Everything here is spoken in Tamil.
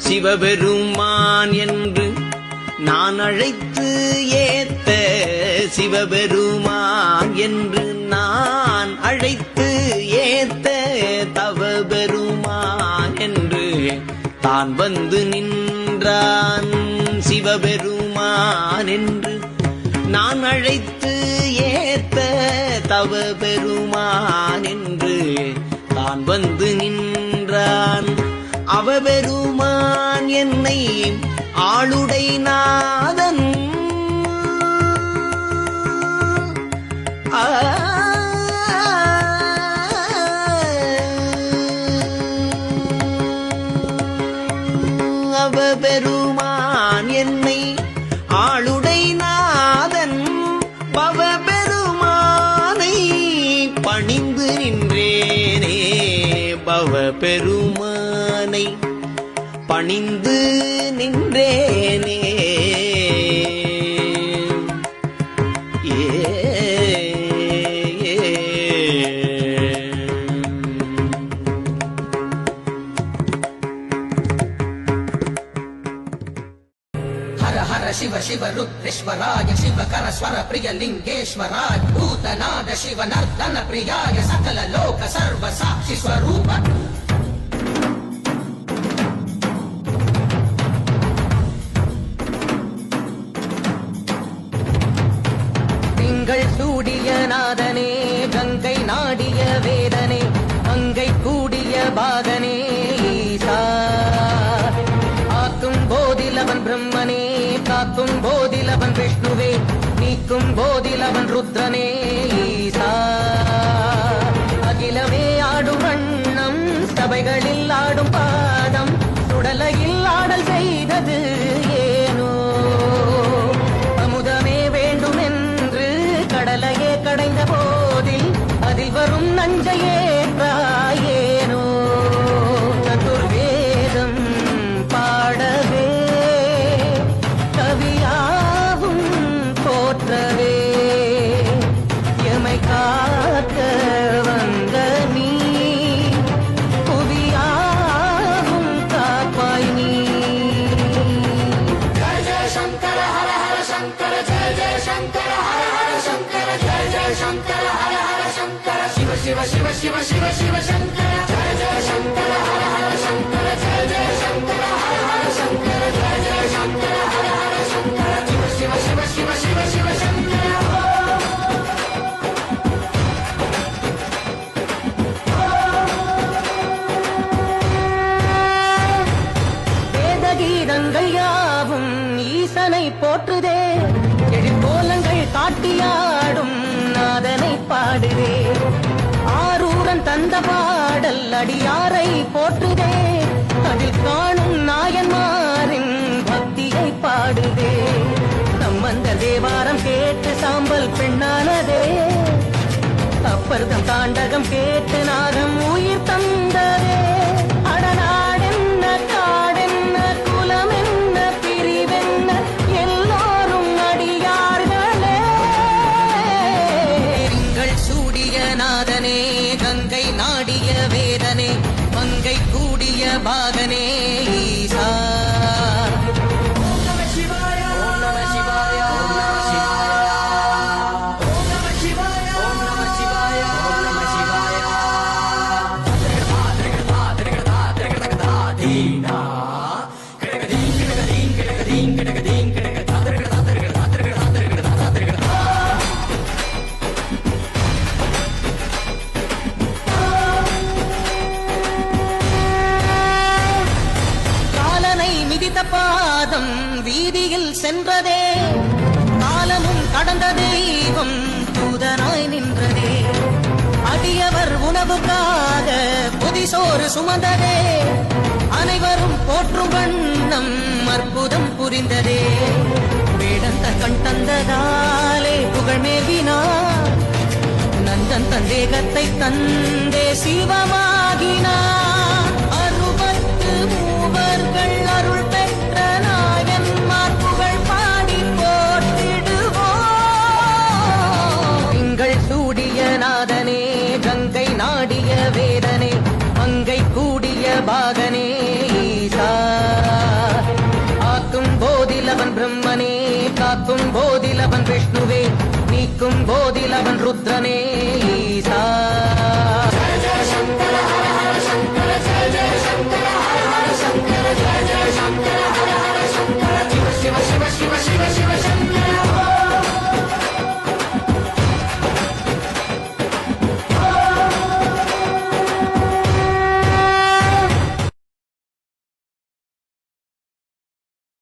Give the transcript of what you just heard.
சிவபெருமான் என்று நான் அழைத்து ஏத்த சிவபெருமான் என்று நான் அழைத்து ஏத்த தவபெருமான் என்று தான் வந்து நின்றான். சிவபெருமான் என்று நான் அழைத்து ஏத்த தவபெருமான் என்று தான் வந்து நின்றான். அவபெருமான் என்னை ஆளுடை நாதன் அவபெருமான் என்னை ஆளுடை நாதன் பவபெருமானை பணிந்து நின்றேனே. பவபெருமானை பணிந்து நின்றேனே. शिव शिव रुद्रेश्वराय शिवकर स्वर प्रिय लिंगेश्वराय भूतनाद शिव नर्दन प्रियाय सकल लोक सर्व साक्षि स्वरूप திங்கள் சூடிய நாதனே கங்கை நாடிய வேதனே அங்கை கூடிய பாகனே ஈசா ஆக்கும் போதிலவன் பிரம்மனே காக்கும் போதிலவன் விஷ்ணுவே நீக்கும் போதிலவன் ருத்ரனே ஈசா அகிலமே ஆடும் வண்ணம் சபைகளில் ஆடும் பாதம் சுடலையில் ஆடல் செய்தது ஏனோ அமுதமே வேண்டும் என்று கடலையே கடைந்த போதில் அதில் வரும் நஞ்சையே ஏனோ சதுர்வேதம் பாடவே கவியாவும் போற்றவே எமை காக்க வந்த நீ புவியாவும் காப்பாய் நீ. ஜெய ஜெய சங்கர ஹர ஹர சங்கர ஜெய ஜெய சங்கர ஹர ஹர சங்கர ஜெய ஜெய சங்கர ஹர ஹர சங்கர சிவ சிவ சிவ சிவ சிவ சிவ சங்கர ஜெய ஜெய சங்கர ஹர ஹர சங்கர ஜெய ஜெய சங்கர ஹர ஹர சங்கர ஜெய ஜெய சங்கர ஹர ஹர சங்கர சிவ சிவ சிவ சிவ சிவ சங்கர. வேதகீதங்கள் யாவும் ஈசனை போற்றுதே எழிற்கோலங்கள் காட்டியாடும் நாதனை பாடுதே ஆரூரன் தந்த பாடல் அடியாரை போற்றுதே அதில் காணும் நாயன்மாரின் பக்தியை பாடுதே. நம்மந்த தேவாரம் கேட்டு சாம்பல் பெண்ணானதே அப்பர்தம் தாண்டகம் கேட்டு நாகம் உயிர் தந்ததே. அடநாடென்ன காடென்ன குலம் என்ன பிரிவென்ன எல்லோரும் அடியார்களே. திங்கள் சூடிய நாதனே கங்கை நாடிய வேதனே மங்கை கூடிய பாகனே ஈசா. ஓம் நம சிவாய ஓம் நம சிவாய ஓம் நம சிவாய ஓம் நம சிவாய ஓம் நம சிவாய ஓம் நம சிவாய. தீனா கிடகதீன் கிடகதீன் கிடகதீன் கிடகதீன் மிதித்த பாதம் வீதியில் சென்றதே காலமும் கடந்த தெய்வம் தூதனாய் நின்றதே அடியவர் உணவுக்காக புதிசோறு சுமந்ததே அனைவரும் போற்றும் வண்ணம் அற்புதம் புரிந்ததே. வேடந்த கண் தந்ததாலே புகழ் மேவினார் நந்தன் தந்தேகத்தை தந்தே சிவமாகினார். 63 அருள் பெற்ற நாயன்மார் புகழ் பாடி போற்றிடுவோம். திங்கள் சூடிய நாதனே கங்கை நாடிய வேதனே மங்கை கூடிய பாகனே ஈசா. காக்கும் போதில் அவன் விஷ்ணுவே, நீக்கும் போதில் அவன் ருத்ரனே ஈசா.